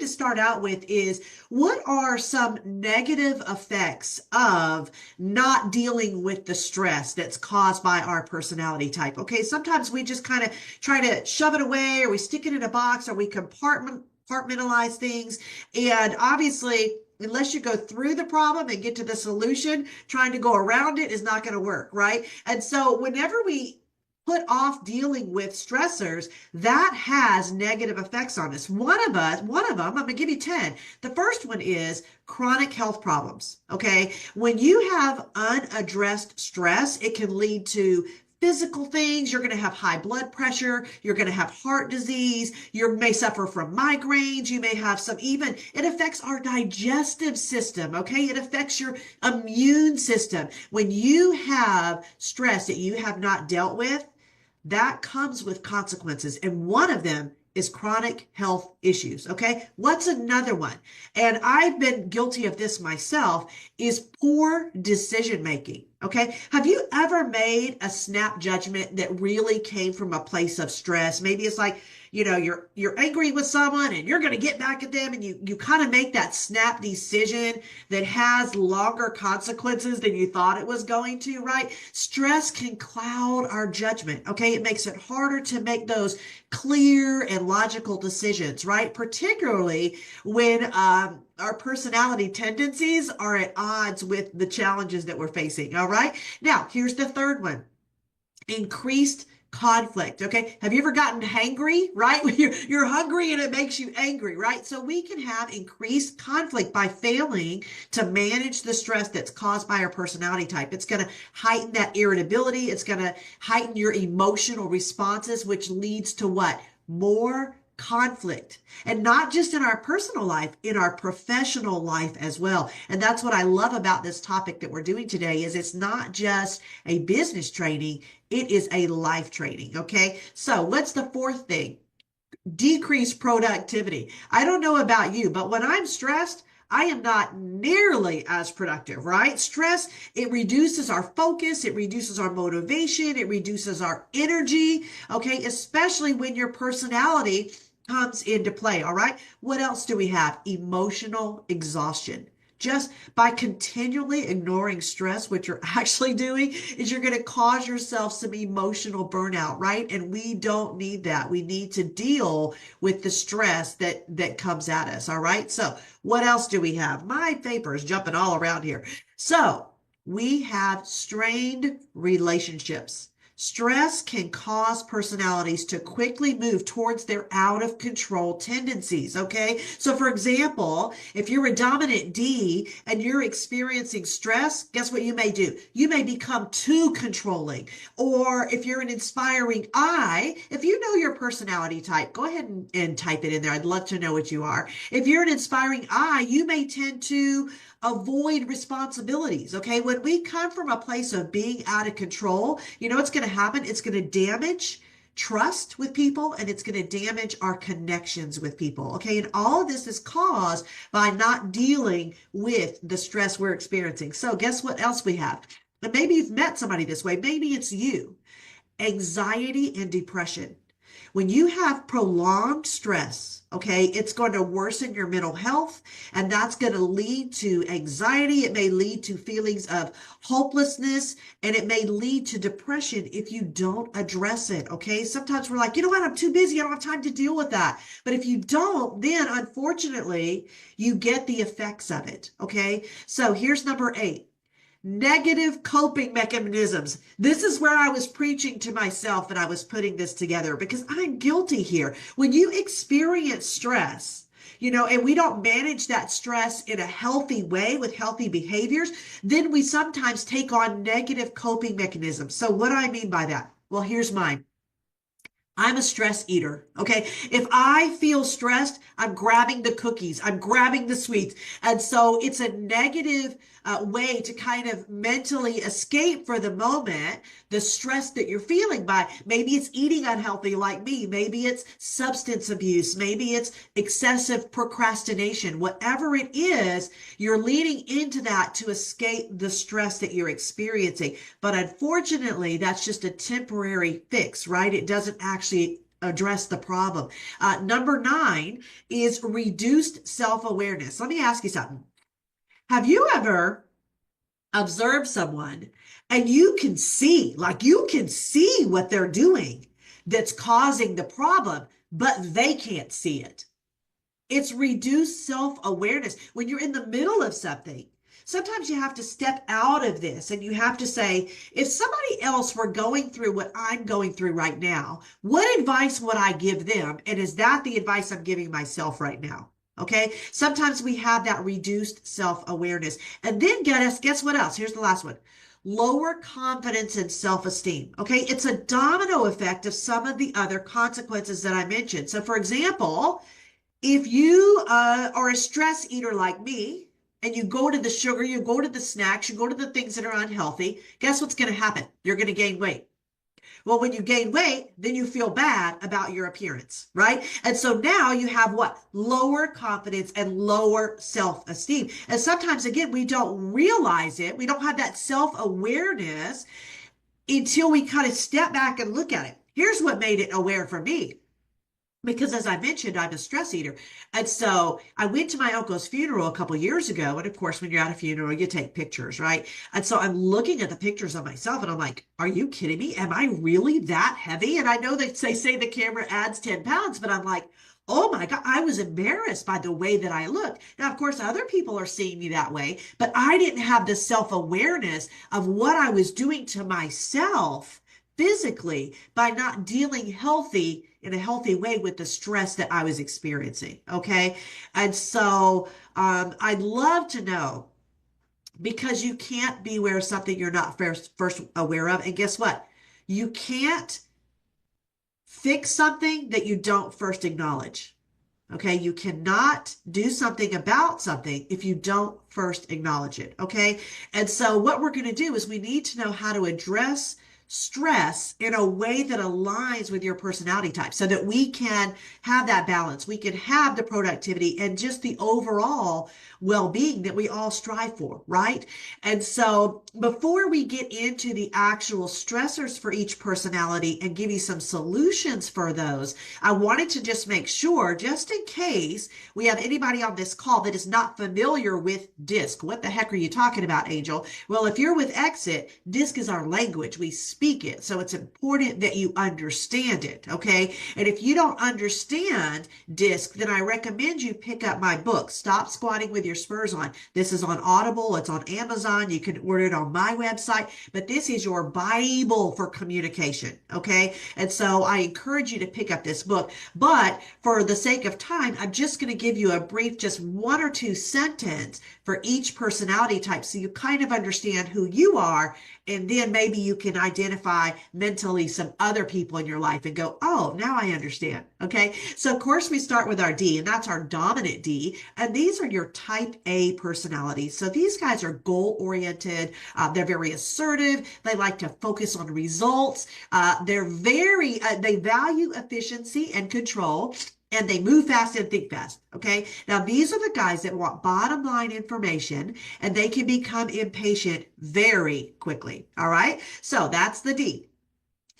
To start out with is what are some negative effects of not dealing with the stress that's caused by our personality type? Okay, sometimes we just kind of try to shove it away, or we stick it in a box, or we compartmentalize things. And obviously, unless you go through the problem and get to the solution, trying to go around it is not going to work, right? And so whenever we put off dealing with stressors, that has negative effects on us. One of them, I'm going to give you 10. The first one is chronic health problems. Okay. When you have unaddressed stress, it can lead to physical things. You're going to have high blood pressure. You're going to have heart disease. You may suffer from migraines. You may have it affects our digestive system. Okay. It affects your immune system. When you have stress that you have not dealt with, that comes with consequences. And one of them is chronic health issues. Okay. What's another one? And I've been guilty of this myself, is poor decision making. Okay. Have you ever made a snap judgment that really came from a place of stress? Maybe it's like, you're angry with someone and you're going to get back at them, and you kind of make that snap decision that has longer consequences than you thought it was going to, right? Stress can cloud our judgment. Okay. It makes it harder to make those clear and logical decisions, right? Particularly when, our personality tendencies are at odds with the challenges that we're facing. All right. Now, here's the third one: increased conflict. Okay. Have you ever gotten hangry, right? You're hungry and it makes you angry, right? So we can have increased conflict by failing to manage the stress that's caused by our personality type. It's going to heighten that irritability. It's going to heighten your emotional responses, which leads to what? More conflict. And not just in our personal life, in our professional life as well. And that's what I love about this topic that we're doing today, is it's not just a business training, it is a life training. Okay. So what's the fourth thing? Decrease productivity. I don't know about you, but when I'm stressed, I am not nearly as productive, right? Stress, it reduces our focus, it reduces our motivation, it reduces our energy, okay? Especially when your personality comes into play, all right? What else do we have? Emotional exhaustion. Just by continually ignoring stress, what you're actually doing is you're going to cause yourself some emotional burnout, right? And we don't need that. We need to deal with the stress that comes at us, all right? So what else do we have? My paper is jumping all around here. So we have strained relationships. Stress can cause personalities to quickly move towards their out of control tendencies. Okay. So for example, if you're a dominant D and you're experiencing stress, guess what you may do? You may become too controlling. Or if you're an inspiring I, if you know your personality type, go ahead and type it in there. I'd love to know what you are. If you're an inspiring I, you may tend to avoid responsibilities. Okay. When we come from a place of being out of control, what's going to happen? It's going to damage trust with people, and it's going to damage our connections with people. Okay. And all of this is caused by not dealing with the stress we're experiencing. So guess what else we have? And maybe you've met somebody this way. Maybe it's you. Anxiety and depression. When you have prolonged stress, okay, it's going to worsen your mental health, and that's going to lead to anxiety. It may lead to feelings of hopelessness, and it may lead to depression if you don't address it. Okay. Sometimes we're like, you know what? I'm too busy. I don't have time to deal with that. But if you don't, then unfortunately, you get the effects of it. Okay. So here's number 8. Negative coping mechanisms. This is where I was preaching to myself and I was putting this together, because I'm guilty here. When you experience stress, and we don't manage that stress in a healthy way with healthy behaviors, then we sometimes take on negative coping mechanisms. So what do I mean by that? Well, here's mine. I'm a stress eater. Okay. If I feel stressed, I'm grabbing the cookies, I'm grabbing the sweets. And so it's a negative way to kind of mentally escape for the moment the stress that you're feeling. By maybe it's eating unhealthy like me. Maybe it's substance abuse. Maybe it's excessive procrastination. Whatever it is, you're leaning into that to escape the stress that you're experiencing. But unfortunately, that's just a temporary fix, right? It doesn't actually address the problem. Number 9 is reduced self-awareness. Let me ask you something. Have you ever observed someone and you can see what they're doing that's causing the problem, but they can't see it? It's reduced self-awareness. When you're in the middle of something, sometimes you have to step out of this and you have to say, if somebody else were going through what I'm going through right now, what advice would I give them? And is that the advice I'm giving myself right now? Okay. Sometimes we have that reduced self-awareness. And then guess what else? Here's the last one. Lower confidence and self-esteem. Okay. It's a domino effect of some of the other consequences that I mentioned. So for example, if you are a stress eater like me, and you go to the sugar, you go to the snacks, you go to the things that are unhealthy, guess what's going to happen? You're going to gain weight. Well, when you gain weight, then you feel bad about your appearance, right? And so now you have what? Lower confidence and lower self-esteem. And sometimes, again, we don't realize it. We don't have that self-awareness until we kind of step back and look at it. Here's what made it aware for me. Because as I mentioned, I'm a stress eater. And so I went to my uncle's funeral a couple of years ago. And of course, when you're at a funeral, you take pictures, right? And so I'm looking at the pictures of myself and I'm like, are you kidding me? Am I really that heavy? And I know that they say the camera adds 10 pounds, but I'm like, oh my God, I was embarrassed by the way that I looked. Now, of course, other people are seeing me that way, but I didn't have the self-awareness of what I was doing to myself physically by not dealing in a healthy way with the stress that I was experiencing. Okay. And so I'd love to know, because you can't be aware of something you're not first aware of. And guess what? You can't fix something that you don't first acknowledge. Okay, you cannot do something about something if you don't first acknowledge it. Okay, and so what we're going to do is we need to know how to address stress in a way that aligns with your personality type so that we can have that balance. We can have the productivity and just the overall well-being that we all strive for, right? And so before we get into the actual stressors for each personality and give you some solutions for those, I wanted to just make sure, just in case we have anybody on this call that is not familiar with DISC. What the heck are you talking about, Angel? Well, if you're with Exit, DISC is our language. We speak it. So it's important that you understand it. Okay. And if you don't understand DISC, then I recommend you pick up my book, Stop Squatting with Your Spurs On. This is on Audible. It's on Amazon. You can order it on my website, but this is your Bible for communication. Okay. And so I encourage you to pick up this book, but for the sake of time, I'm just going to give you a brief, just 1 or 2 sentence for each personality type so you kind of understand who you are. And then maybe you can identify mentally some other people in your life and go, oh, now I understand. Okay. So of course we start with our D, and that's our dominant D. And these are your type A personalities. So these guys are goal oriented. They're very assertive. They like to focus on results. They value efficiency and control. And they move fast and think fast. Okay. Now, these are the guys that want bottom line information, and they can become impatient very quickly. All right. So that's the D.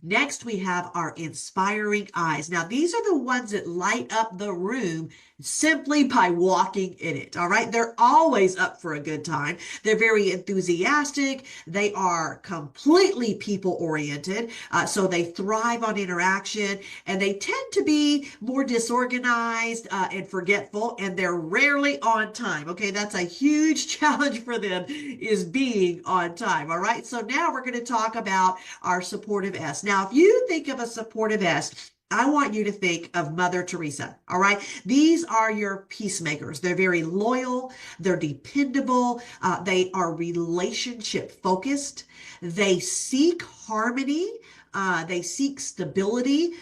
Next, we have our inspiring eyes. Now, these are the ones that light up the room simply by walking in it. All right. They're always up for a good time. They're very enthusiastic. They are completely people oriented. So they thrive on interaction, and they tend to be more disorganized and forgetful, and they're rarely on time. Okay. That's a huge challenge for them, is being on time. All right. So now we're going to talk about our supportive S. Now, if you think of a supportive S, I want you to think of Mother Teresa. All right. These are your peacemakers. They're very loyal. They're dependable. They are relationship focused. They seek harmony. They seek stability.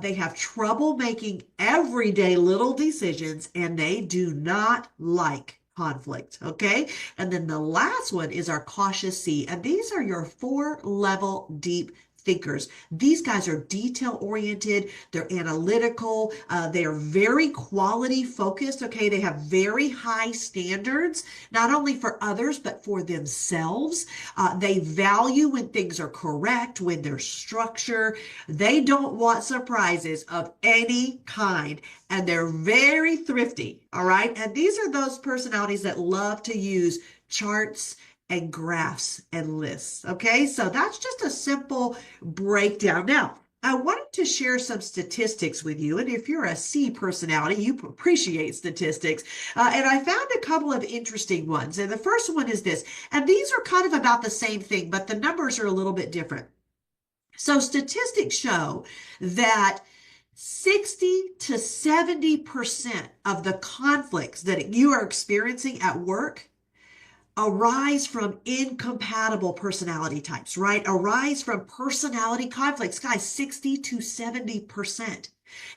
They have trouble making everyday little decisions, and they do not like conflict. Okay. And then the last one is our cautious C. And these are your 4-level deep thinkers. These guys are detail oriented, they're analytical, they are very quality focused. Okay, they have very high standards, not only for others, but for themselves. They value when things are correct, when there's structure. They don't want surprises of any kind, and they're very thrifty. All right, and these are those personalities that love to use charts and graphs and lists. Okay, so that's just a simple breakdown. Now, I wanted to share some statistics with you. And if you're a C personality, you appreciate statistics. And I found a couple of interesting ones. And the first one is this, and these are kind of about the same thing, but the numbers are a little bit different. So statistics show that 60 to 70% of the conflicts that you are experiencing at work arise from incompatible personality types, right? Arise from personality conflicts, guys, 60 to 70%.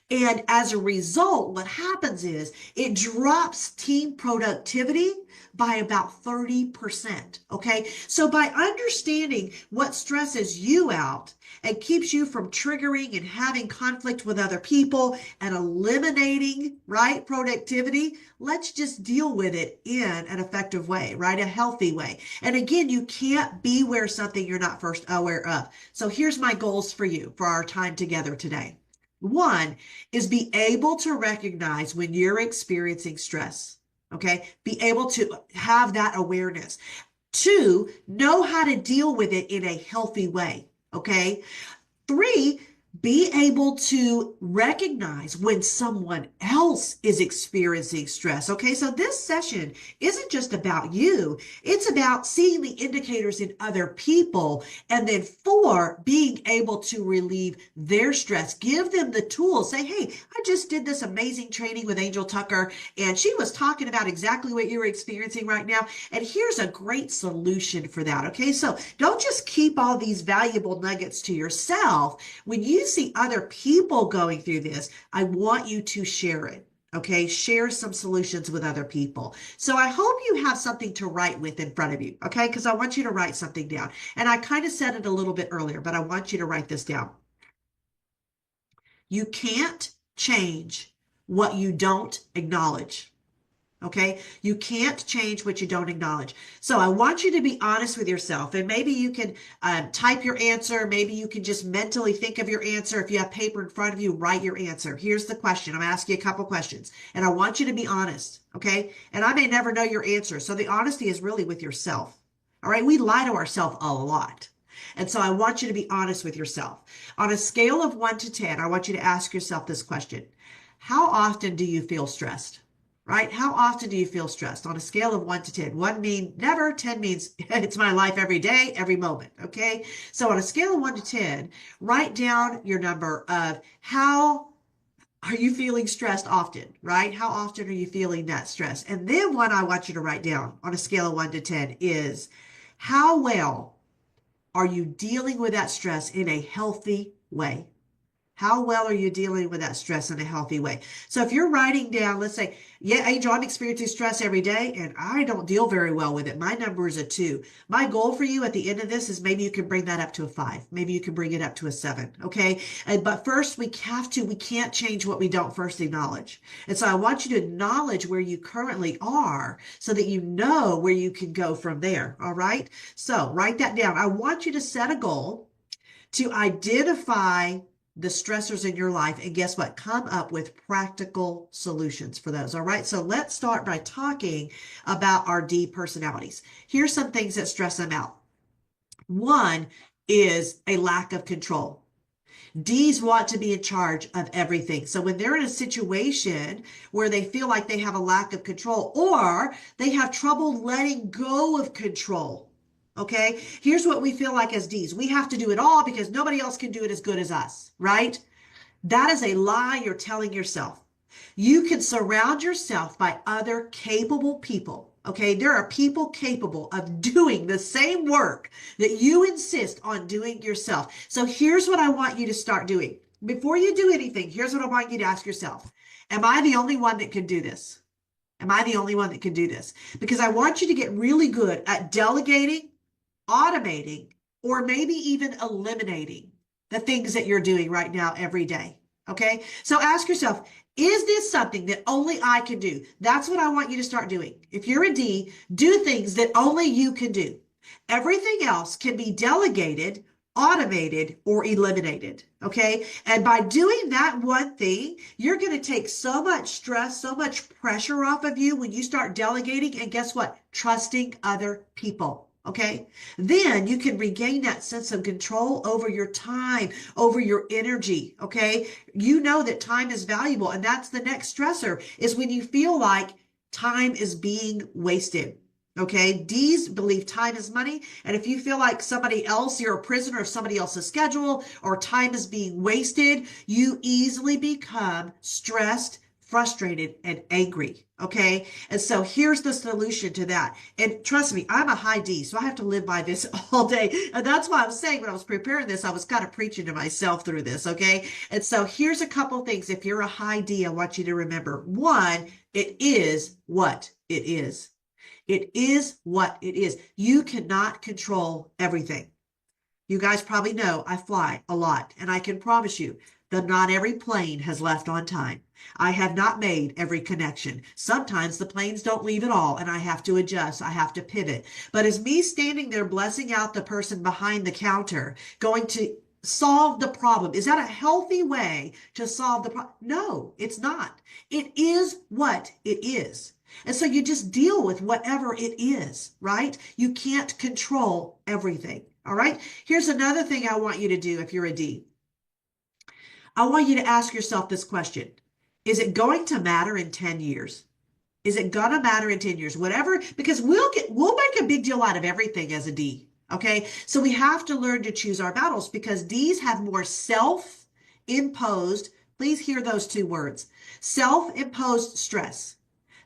And as a result, what happens is it drops team productivity by about 30%. Okay. So by understanding what stresses you out and keeps you from triggering and having conflict with other people and eliminating, right, productivity, let's just deal with it in an effective way, right? A healthy way. And again, you can't beware something you're not first aware of. So here's my goals for you for our time together today. One is be able to recognize when you're experiencing stress. Okay. Be able to have that awareness. Two, know how to deal with it in a healthy way. Okay. Three, be able to recognize when someone else is experiencing stress. Okay, so this session isn't just about you, it's about seeing the indicators in other people. And then four, being able to relieve their stress. Give them the tools. Say, hey, I just did this amazing training with Angel Tucker, and she was talking about exactly what you're experiencing right now. And here's a great solution for that. Okay, so don't just keep all these valuable nuggets to yourself. When you see other people going through this, I want you to share it. Okay, share some solutions with other people. So I hope you have something to write with in front of you. Okay, because I want you to write something down. And I kind of said it a little bit earlier, but I want you to write this down. You can't change what you don't acknowledge. Okay, you can't change what you don't acknowledge. So I want you to be honest with yourself, and maybe you can type your answer. Maybe you can just mentally think of your answer. If you have paper in front of you, write your answer. Here's the question. I'm asking you a couple questions, and I want you to be honest. Okay, and I may never know your answer, so the honesty is really with yourself. All right, we lie to ourselves a lot. And so I want you to be honest with yourself. On a scale of 1 to 10, I want you to ask yourself this question. How often do you feel stressed? Right? How often do you feel stressed on a scale of 1 to 10? 1 means never, 10 means it's my life every day, every moment. Okay. So on a scale of 1 to 10, write down your number of how are you feeling stressed often, right? How often are you feeling that stress? And then what I want you to write down on a scale of 1 to 10 is how well are you dealing with that stress in a healthy way? How well are you dealing with that stress in a healthy way? So if you're writing down, let's say, yeah, Angel, I'm experiencing stress every day and I don't deal very well with it. My number is a 2. My goal for you at the end of this is maybe you can bring that up to a 5. Maybe you can bring it up to a 7. Okay. But first we can't change what we don't first acknowledge. And so I want you to acknowledge where you currently are so that you know where you can go from there. All right. So write that down. I want you to set a goal to identify the stressors in your life, and guess what? Come up with practical solutions for those. All right. So let's start by talking about our D personalities. Here's some things that stress them out. One is a lack of control. D's want to be in charge of everything. So when they're in a situation where they feel like they have a lack of control or they have trouble letting go of control, okay, here's what we feel like as D's. We have to do it all because nobody else can do it as good as us, right? That is a lie you're telling yourself. You can surround yourself by other capable people. Okay, there are people capable of doing the same work that you insist on doing yourself. So here's what I want you to start doing. Before you do anything, here's what I want you to ask yourself. Am I the only one that can do this? Am I the only one that can do this? Because I want you to get really good at delegating, automating, or maybe even eliminating the things that you're doing right now every day. Okay. So ask yourself, is this something that only I can do? That's what I want you to start doing. If you're a D, do things that only you can do. Everything else can be delegated, automated, or eliminated. Okay. And by doing that one thing, you're going to take so much stress, so much pressure off of you when you start delegating. And guess what? Trusting other people. Okay. Then you can regain that sense of control over your time, over your energy. Okay. You know that time is valuable. And that's the next stressor, is when you feel like time is being wasted. Okay. D's believe time is money. And if you feel like somebody else, you're a prisoner of somebody else's schedule, or time is being wasted, you easily become stressed, frustrated, and angry. Okay. And so here's the solution to that. And trust me, I'm a high D, so I have to live by this all day. And that's why I was saying when I was preparing this, I was kind of preaching to myself through this. Okay. And so here's a couple things. If you're a high D, I want you to remember. One, it is what it is. It is what it is. You cannot control everything. You guys probably know I fly a lot, and I can promise you that not every plane has left on time. I have not made every connection. Sometimes the planes don't leave at all, and I have to adjust. I have to pivot. But is me standing there blessing out the person behind the counter going to solve the problem? Is that a healthy way to solve the problem? No, it's not. It is what it is. And so you just deal with whatever it is, right? You can't control everything. All right. Here's another thing I want you to do if you're a D. I want you to ask yourself this question. Is it going to matter in 10 years? Is it going to matter in 10 years? Whatever, because we'll make a big deal out of everything as a D. Okay. So we have to learn to choose our battles, because D's have more self-imposed, please hear those two words, self-imposed stress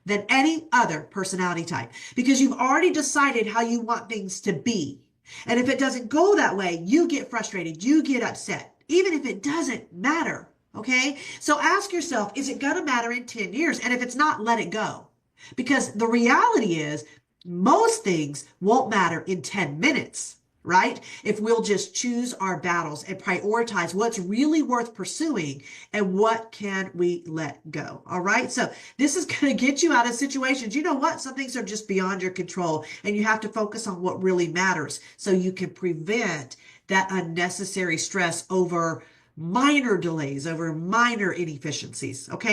than any other personality type, because you've already decided how you want things to be. And if it doesn't go that way, you get frustrated, you get upset, even if it doesn't matter. Okay. So ask yourself, is it going to matter in 10 years? And if it's not, let it go. Because the reality is most things won't matter in 10 minutes. Right? If we'll just choose our battles and prioritize what's really worth pursuing and what can we let go. All right. So this is going to get you out of situations. You know what? Some things are just beyond your control, and you have to focus on what really matters so you can prevent that unnecessary stress over minor delays, over minor inefficiencies. Okay.